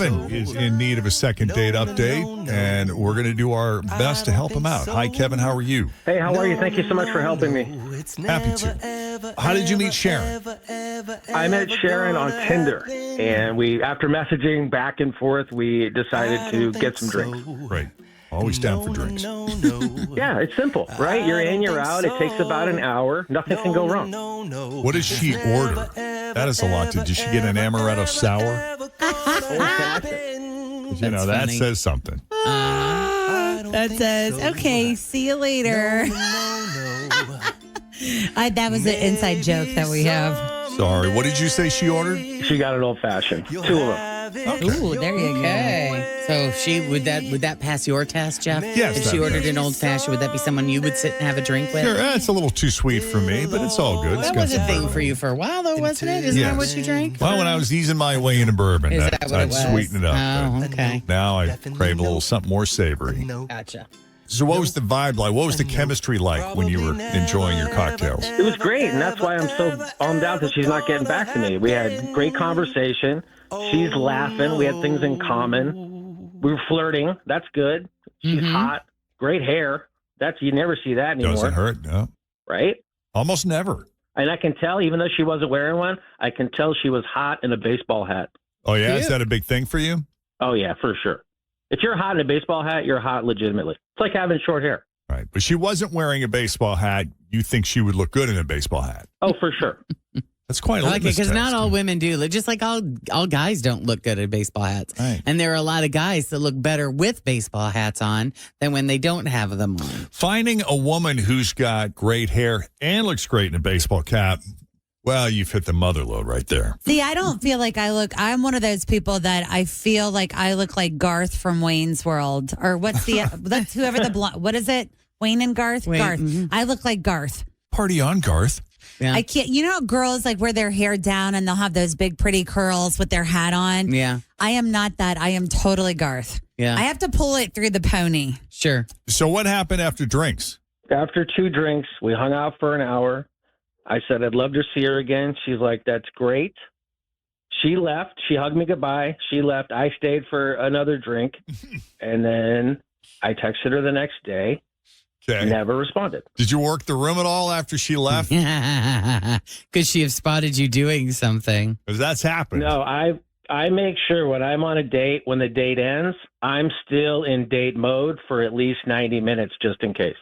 Kevin is in need of a second date update, and we're going to do our best to help him out. Hi, Kevin. How are you? Hey, how are you? Thank you so much for helping me. Happy to. How did you meet Sharon? I met Sharon on Tinder, and after messaging back and forth, we decided to get some drinks. Right. Always down for drinks. Yeah, it's simple, right? You're in, you're out. It takes about an hour. Nothing can go wrong. What does she order? That is a lot. Did she get an amaretto sour? You know, that says something. That says, okay, see you later. That was an inside joke that we have. Sorry. What did you say she ordered? She got an old-fashioned. 2 of them. Okay. Ooh, there you go. Okay. So would that pass your test, Jeff? Yes. If she ordered an old fashioned, would that be someone you would sit and have a drink with? Sure, it's a little too sweet for me, but it's all good. That was a thing for you for a while, though, wasn't it? Isn't that what you drank? Well, when I was easing my way into bourbon, Is that what I'd it was? sweeten it up. Oh, but okay. Now I crave a little something more savory. Gotcha. So what was the vibe like? What was the chemistry like when you were enjoying your cocktails? It was great, and that's why I'm so bummed out that she's not getting back to me. We had great conversation. She's laughing. We had things in common. We were flirting. That's good. She's hot. Great hair. You never see that anymore. Doesn't hurt, no. Right? Almost never. And I can tell, even though she wasn't wearing one, I can tell she was hot in a baseball hat. Oh, yeah? Is that a big thing for you? Oh, yeah, for sure. If you're hot in a baseball hat, you're hot legitimately. It's like having short hair. Right. But she wasn't wearing a baseball hat. You think she would look good in a baseball hat? Oh, for sure. That's quite a I like it litmus because not test. all women do. Just like all guys don't look good at baseball hats. Right. And there are a lot of guys that look better with baseball hats on than when they don't have them on. Finding a woman who's got great hair and looks great in a baseball cap, well, you've hit the mother lode right there. See, I don't feel like I'm one of those people that I feel like I look like Garth from Wayne's World. Or that's whoever what is it? Wayne and Garth? Wayne, Garth. I look like Garth. Party on, Garth. Yeah. I can't, girls like wear their hair down and they'll have those big pretty curls with their hat on. Yeah. I am not that. I am totally Garth. Yeah. I have to pull it through the pony. Sure. So what happened after drinks? After 2 drinks, we hung out for an hour. I said, I'd love to see her again. She's like, that's great. She left. She hugged me goodbye. She left. I stayed for another drink. And then I texted her the next day. Okay. Never responded. Did you work the room at all after she left? Could she have spotted you doing something? Because that's happened. No, I make sure when I'm on a date, when the date ends, I'm still in date mode for at least 90 minutes just in case.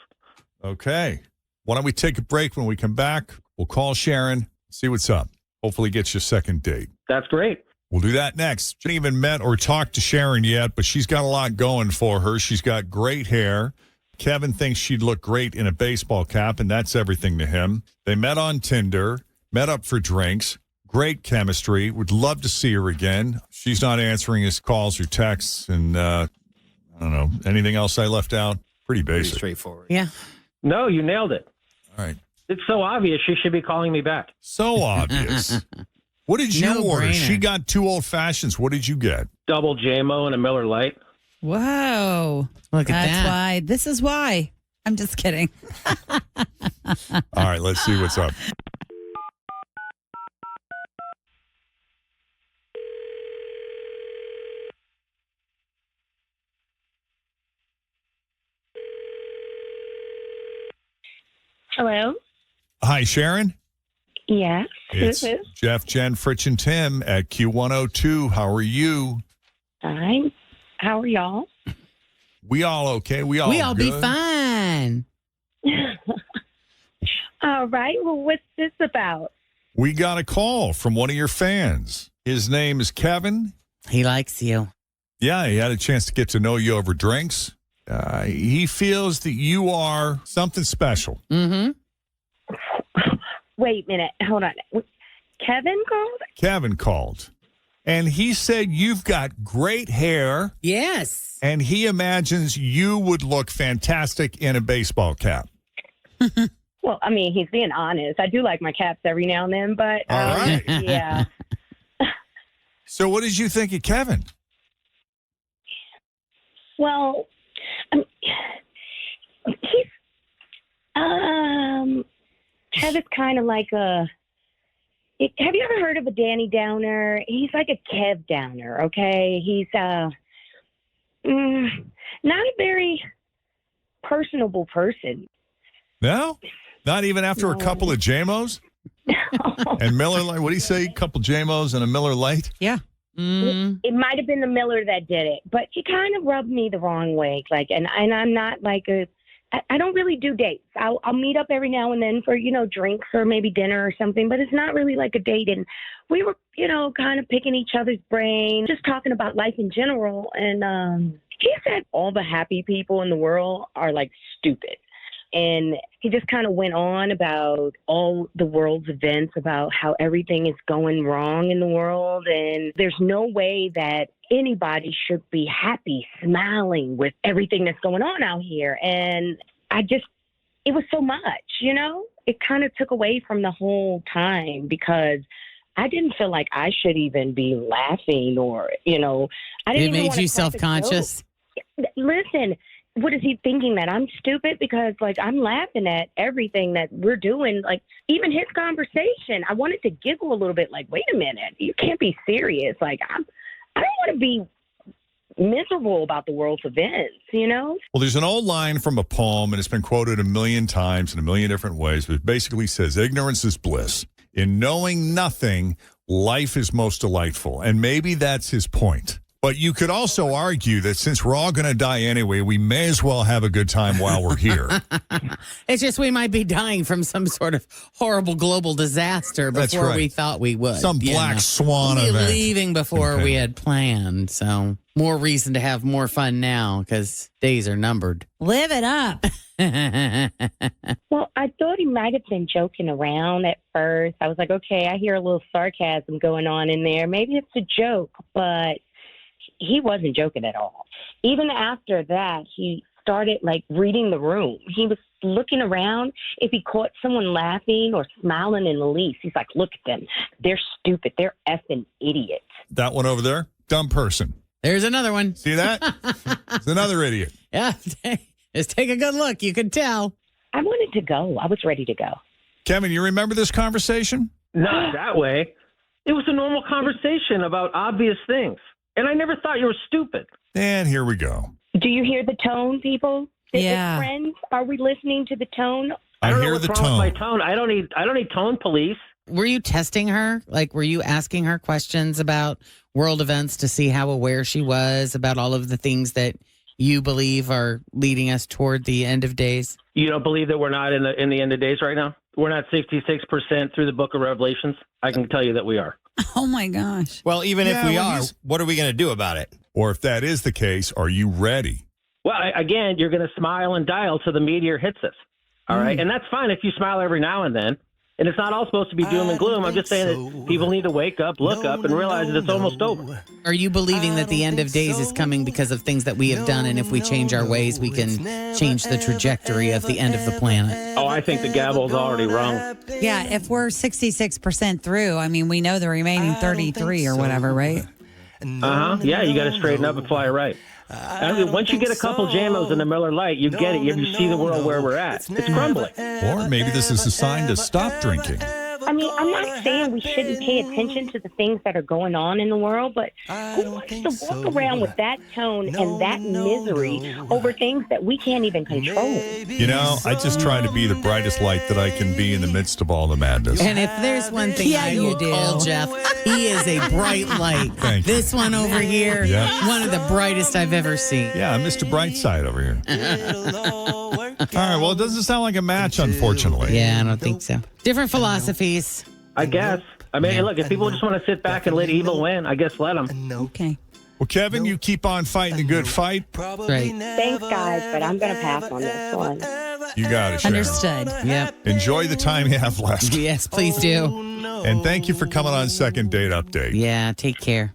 Okay. Why don't we take a break? When we come back, we'll call Sharon, see what's up. Hopefully get you a second date. That's great. We'll do that next. She haven't even met or talked to Sharon yet, but she's got a lot going for her. She's got great hair. Kevin thinks she'd look great in a baseball cap, and that's everything to him. They met on Tinder, met up for drinks, great chemistry. Would love to see her again. She's not answering his calls or texts, and I don't know, anything else I left out? Pretty basic. Pretty straightforward. Yeah. No, you nailed it. All right. It's so obvious she should be calling me back. So obvious. What did you No order? brainer. She got 2 old fashions. What did you get? Double JMO and a Miller Lite. Whoa. Look at that. Why. This is why. I'm just kidding. All right, let's see what's up. Hello? Hi, Sharon. Yes. It's Who is this? Jeff, Jen, Fritch, and Tim at Q102. How are you? Fine. How are y'all? We all okay? We all be good? fine. All right. Well, what's this about? We got a call from one of your fans. His name is Kevin. He likes you. Yeah, he had a chance to get to know you over drinks. He feels that you are something special. Mm-hmm. Wait a minute. Hold on. Kevin called? Kevin called. And he said you've got great hair, Yes. and he imagines you would look fantastic in a baseball cap. Well, I mean, he's being honest. I do like my caps every now and then, but All right. yeah. So what did you think of Kevin? Well, he's Kevin's kind of like a Have you ever heard of a Danny Downer? He's like a Kev Downer, okay? He's not a very personable person. No? Not even after a couple of JMOs? And Miller Lite, what do you say? A couple JMOs and a Miller Lite? Yeah. It might have been the Miller that did it, but he kind of rubbed me the wrong way. And I'm not like I don't really do dates. I'll meet up every now and then for, drinks or maybe dinner or something, but it's not really like a date. And we were, kind of picking each other's brain, just talking about life in general. And he said all the happy people in the world are like stupid. And he just kind of went on about all the world's events, about how everything is going wrong in the world. And there's no way that anybody should be happy, smiling with everything that's going on out here. And it was so much, it kind of took away from the whole time because I didn't feel like I should even be laughing or, I didn't It even made wanna you crack a self-conscious? joke. Listen, what is he thinking that I'm stupid because I'm laughing at everything that we're doing? Like even his conversation, I wanted to giggle a little bit. Like, wait a minute, you can't be serious. Like I don't want to be miserable about the world's events, Well, there's an old line from a poem, and it's been quoted a million times in a million different ways, but it basically says, ignorance is bliss. In knowing nothing, life is most delightful. And maybe that's his point. But you could also argue that since we're all going to die anyway, we may as well have a good time while we're here. It's just we might be dying from some sort of horrible global disaster That's before right. we thought we would. Some black swan We'll be event. leaving before Okay. we had planned. So more reason to have more fun now because days are numbered. Live it up. Well, I thought he might have been joking around at first. I was like, okay, I hear a little sarcasm going on in there. Maybe it's a joke, but he wasn't joking at all. Even after that, he started reading the room. He was looking around. If he caught someone laughing or smiling in the least, he's like, look at them. They're stupid. They're effing idiots. That one over there, dumb person. There's another one. See that? It's another idiot. Yeah. Just take a good look. You could tell. I wanted to go. I was ready to go. Kevin, you remember this conversation? Not that way. It was a normal conversation about obvious things. And I never thought you were stupid. And here we go. Do you hear the tone, people? Yeah. Friends, are we listening to the tone? I don't know hear what's the wrong with tone. my tone. I don't need tone police. Were you testing her? Were you asking her questions about world events to see how aware she was about all of the things that you believe are leading us toward the end of days? You don't believe that we're not in the end of days right now? We're not 66% through the book of Revelations? I can tell you that we are. Oh my gosh. Well, even Yeah, if we well, are, he's- what are we going to do about it? Or if that is the case, are you ready? Well, again, you're going to smile and dial till the meteor hits us. All right. And that's fine if you smile every now and then. And it's not all supposed to be doom and gloom. I'm just saying that people need to wake up, look up, and realize that it's almost over. Are you believing that the end of days is coming because of things that we have done, and if we change our ways, we can change the trajectory of the end of the planet? Oh, I think the gavel's already rung. Yeah, if we're 66% through, I mean, we know the remaining 33 or whatever, right? Yeah, you got to straighten up and fly right. I mean, once you get a couple JMOs in the Miller Lite, you get it. You see the world where we're at. It's crumbling. Or maybe this is a sign to stop drinking. I mean, I'm not saying we shouldn't pay attention to the things that are going on in the world, but who wants to walk around with that tone and that misery over things that we can't even control? You know, I just try to be the brightest light that I can be in the midst of all the madness. And if there's one thing Yeah, I you will do. call Jeff, he is a bright light. Thank you. This one over here, Yeah. one of the brightest I've ever seen. Yeah, I'm Mr. Brightside over here. All right, well, it doesn't sound like a match, unfortunately. Yeah, I don't think so. Different philosophies. I guess. I mean, look, if people just want to sit back and let evil win, I guess let them. Okay. Well, Kevin, you keep on fighting a good fight. Right. Thanks, guys, but I'm going to pass on this one. You got it, Sharon. Understood. Yep. Enjoy the time you have left. Yes, please do. And thank you for coming on Second Date Update. Yeah, take care.